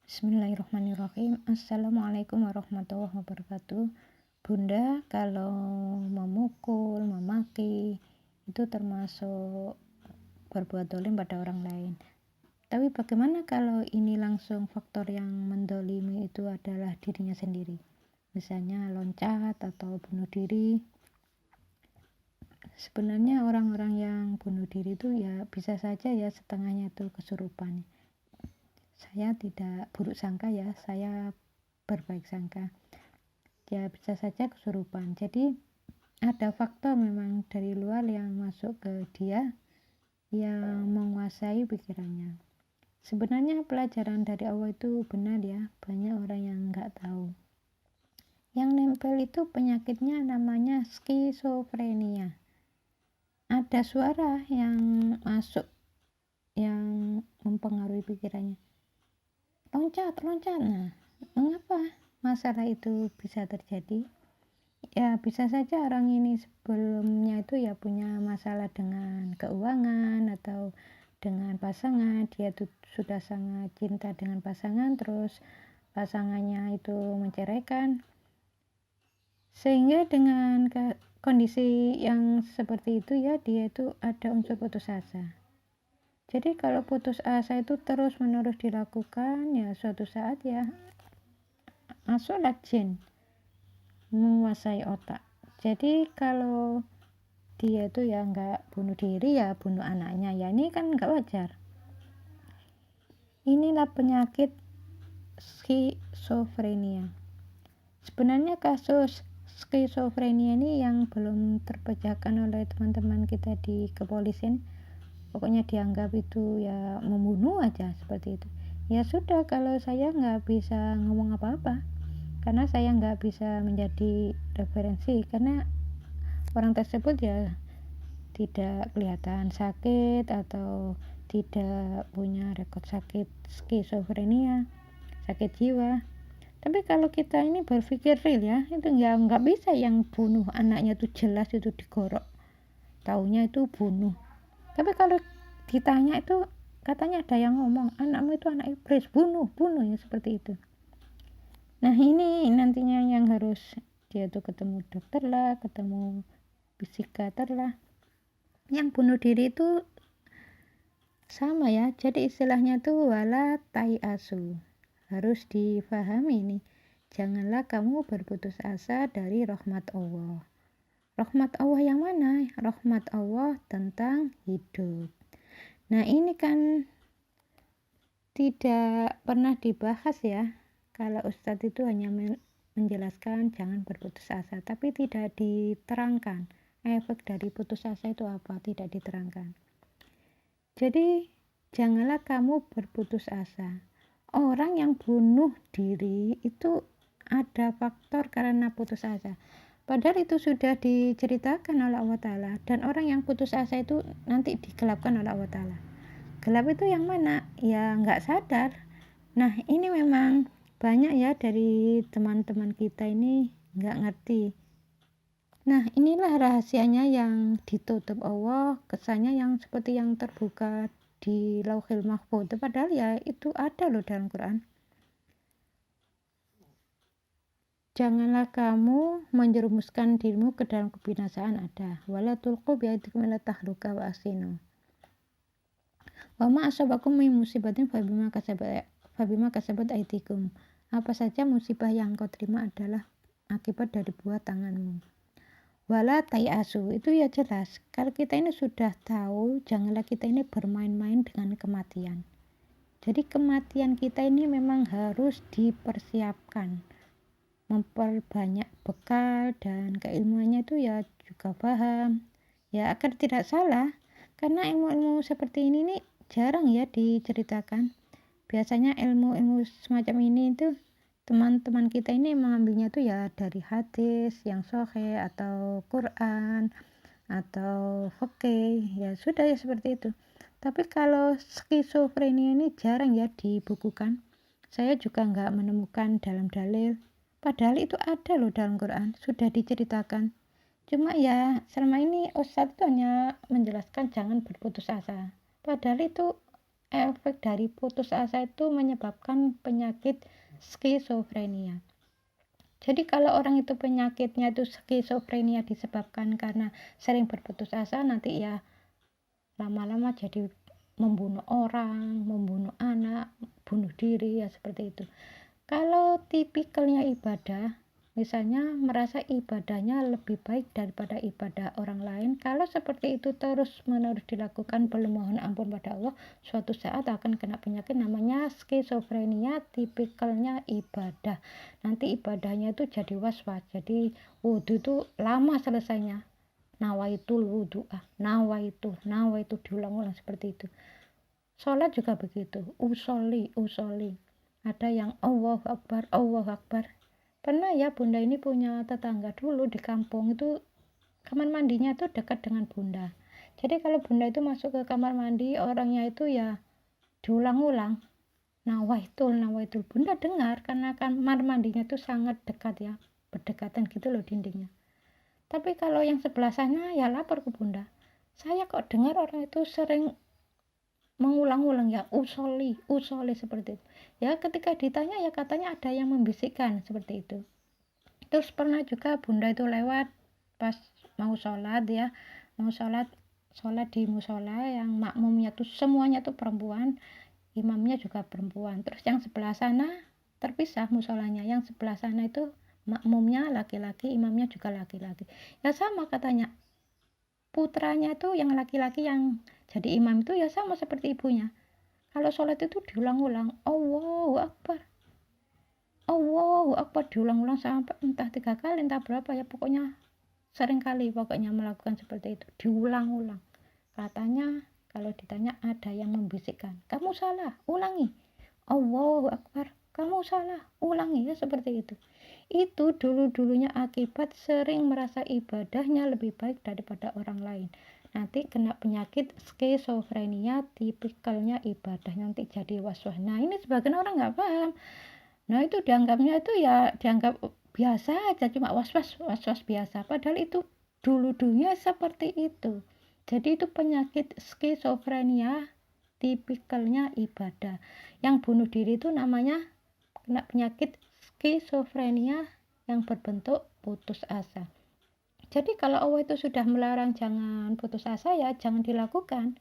Bismillahirrahmanirrahim. Assalamualaikum warahmatullahi wabarakatuh. Bunda, kalau memukul, memaki itu termasuk berbuat dolim pada orang lain. Tapi bagaimana kalau ini langsung faktor yang mendolimi itu adalah dirinya sendiri? Misalnya loncat atau bunuh diri. Sebenarnya orang-orang yang bunuh diri itu ya bisa saja ya setengahnya itu kesurupan. Saya tidak buruk sangka ya, saya berbaik sangka. Ya bisa saja kesurupan. Jadi ada faktor memang dari luar yang masuk ke dia yang menguasai pikirannya. Sebenarnya pelajaran dari Allah itu benar ya, banyak orang yang nggak tahu. Yang nempel itu penyakitnya namanya skizofrenia. Ada suara yang masuk yang mempengaruhi pikirannya. Loncat. Nah, mengapa masalah itu bisa terjadi? Ya bisa saja orang ini sebelumnya itu ya punya masalah dengan keuangan atau dengan pasangan. Dia tuh sudah sangat cinta dengan pasangan, terus pasangannya itu menceraikan. Sehingga dengan kondisi yang seperti itu ya dia itu ada unsur putus asa. Jadi kalau putus asa itu terus menerus dilakukan ya suatu saat ya masuklah jin menguasai otak. Jadi kalau dia itu ya nggak bunuh diri ya bunuh anaknya, ya ini kan nggak wajar. Inilah penyakit skizofrenia. Sebenarnya kasus skizofrenia ini yang belum terpecahkan oleh teman-teman kita di kepolisian, pokoknya dianggap itu ya membunuh aja seperti itu. Ya sudah, kalau saya nggak bisa ngomong apa-apa karena saya nggak bisa menjadi referensi karena orang tersebut ya tidak kelihatan sakit atau tidak punya rekod sakit skizofrenia, sakit jiwa. Tapi kalau kita ini berpikir real ya, itu nggak bisa yang bunuh anaknya itu jelas itu digorok, taunya itu bunuh. Tapi kalau ditanya itu katanya ada yang ngomong anakmu itu anak iblis, bunuh ya seperti itu. Nah ini nantinya yang harus dia tuh ketemu dokter lah, ketemu psikiater lah. Yang bunuh diri itu sama ya, jadi istilahnya tuh wala tai asu. Harus difahami nih, janganlah kamu berputus asa dari rahmat Allah. Rahmat Allah yang mana? Rahmat Allah tentang hidup. Nah ini kan tidak pernah dibahas ya. Kalau Ustadz itu hanya menjelaskan jangan berputus asa, tapi tidak diterangkan efek dari putus asa itu apa, tidak diterangkan. Jadi janganlah kamu berputus asa. Orang yang bunuh diri itu ada faktor karena putus asa. Padahal itu sudah diceritakan oleh Allah Ta'ala. Dan orang yang putus asa itu nanti digelapkan oleh Allah Ta'ala. Gelap itu yang mana? Ya nggak sadar. Nah ini memang banyak ya dari teman-teman kita ini nggak ngerti. Nah inilah rahasianya yang ditutup Allah, kesannya yang seperti yang terbuka di Lauhil Mahfuz. Padahal ya itu ada loh dalam Quran. Janganlah kamu menjerumuskan dirimu ke dalam kebinasaan, ada. Wala tulqu biaidikum ila tahluka wa ahsinu. Wa ma asabakum min musibatin fabima kasabat aidikum. Apa saja musibah yang kau terima adalah akibat dari buah tanganmu. Wala tayasu, itu ya jelas. Kalau kita ini sudah tahu, janganlah kita ini bermain-main dengan kematian. Jadi kematian kita ini memang harus dipersiapkan. Memperbanyak bekal dan keilmuannya itu ya juga paham ya agar tidak salah, karena ilmu-ilmu seperti ini nih jarang ya diceritakan. Biasanya ilmu-ilmu semacam ini itu teman-teman kita ini mengambilnya tuh ya dari hadis yang sahih atau Quran atau fikih, ya sudah ya seperti itu. Tapi kalau skizofrenia ini jarang ya dibukukan. Saya juga nggak menemukan dalam dalil. Padahal itu ada loh dalam Quran, sudah diceritakan. Cuma ya selama ini Ustadz itu hanya menjelaskan jangan berputus asa. Padahal itu efek dari putus asa itu menyebabkan penyakit skizofrenia. Jadi kalau orang itu penyakitnya itu skizofrenia disebabkan karena sering berputus asa, nanti ya lama-lama jadi membunuh orang, membunuh anak, bunuh diri, ya seperti itu. Kalau tipikalnya ibadah, misalnya merasa ibadahnya lebih baik daripada ibadah orang lain, kalau seperti itu terus-menerus dilakukan belum mohon ampun pada Allah, suatu saat akan kena penyakit namanya skizofrenia. Tipikalnya ibadah, nanti ibadahnya itu jadi was-was, jadi wudhu itu lama selesainya, nawaitul wudu'ah, nawaitu diulang-ulang seperti itu. Sholat juga begitu, usolli, ada yang Allahu Akbar. Pernah ya, bunda ini punya tetangga dulu di kampung itu, kamar mandinya itu dekat dengan bunda. Jadi kalau bunda itu masuk ke kamar mandi, orangnya itu ya diulang-ulang, nawaitul. Bunda dengar karena kamar mandinya itu sangat dekat ya, berdekatan gitu loh dindingnya. Tapi kalau yang sebelah sana ya lapor ke bunda, saya kok dengar orang itu sering mengulang-ulang ya usolli seperti itu. Ya ketika ditanya ya katanya ada yang membisikkan seperti itu. Terus pernah juga bunda itu lewat pas mau sholat ya, sholat di musola yang makmumnya tuh semuanya tuh perempuan, imamnya juga perempuan. Terus yang sebelah sana terpisah musolanya, yang sebelah sana itu makmumnya laki-laki, imamnya juga laki-laki. Ya sama katanya, putranya tuh yang laki-laki yang jadi imam itu ya sama seperti ibunya. Kalau sholat itu diulang-ulang, Allahu Akbar diulang-ulang sampai entah 3 kali, entah berapa ya, pokoknya sering kali pokoknya melakukan seperti itu, diulang-ulang. Katanya kalau ditanya ada yang membisikkan, kamu salah, ulangi. Allahu Akbar, kamu salah, ulangi, ya seperti itu. Itu dulu-dulunya akibat sering merasa ibadahnya lebih baik daripada orang lain. Nanti kena penyakit skizofrenia, tipikalnya ibadah, nanti jadi was-was. Nah ini sebagian orang nggak paham. Nah itu dianggapnya itu ya dianggap biasa aja, cuma was-was biasa. Padahal itu dulu-dulunya seperti itu. Jadi itu penyakit skizofrenia, tipikalnya ibadah. Yang bunuh diri itu namanya kena penyakit skizofrenia yang berbentuk putus asa. Jadi kalau Allah itu sudah melarang jangan putus asa, ya jangan dilakukan.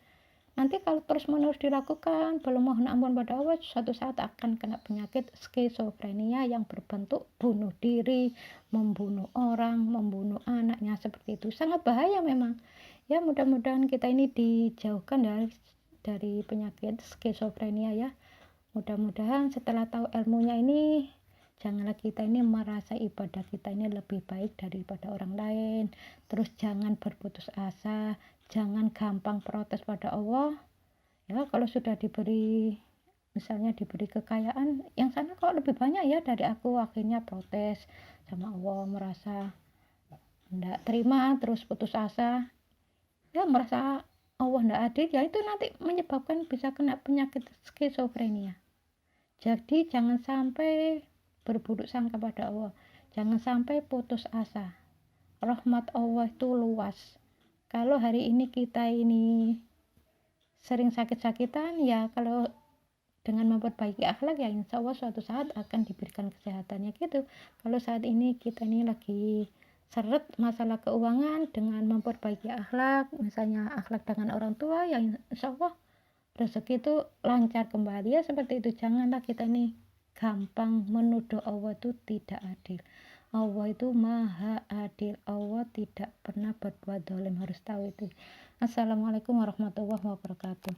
Nanti kalau terus-menerus dilakukan belum mohon ampun pada Allah, suatu saat akan kena penyakit skizofrenia yang berbentuk bunuh diri, membunuh orang, membunuh anaknya, seperti itu. Sangat bahaya memang. Ya mudah-mudahan kita ini dijauhkan dari penyakit skizofrenia ya. Mudah-mudahan setelah tahu ilmunya ini, janganlah kita ini merasa ibadah kita ini lebih baik daripada orang lain. Terus jangan berputus asa, jangan gampang protes pada Allah. Ya kalau sudah diberi, misalnya diberi kekayaan, yang sana kok lebih banyak ya dari aku, akhirnya protes sama Allah, merasa tidak terima, terus putus asa, ya merasa Allah tidak adil, ya itu nanti menyebabkan bisa kena penyakit skizofrenia. Jadi jangan sampai berburuk sangka pada Allah, jangan sampai putus asa. Rahmat Allah itu luas. Kalau hari ini kita ini sering sakit-sakitan, ya kalau dengan memperbaiki akhlak ya insya Allah suatu saat akan diberikan kesehatannya gitu. Kalau saat ini kita ini lagi seret masalah keuangan, dengan memperbaiki akhlak, misalnya akhlak dengan orang tua, ya insya Allah rezeki itu lancar kembali, ya seperti itu. Janganlah kita ini gampang menuduh Allah itu tidak adil. Allah itu maha adil, Allah tidak pernah berbuat zalim, harus tahu itu. Assalamualaikum warahmatullahi wabarakatuh.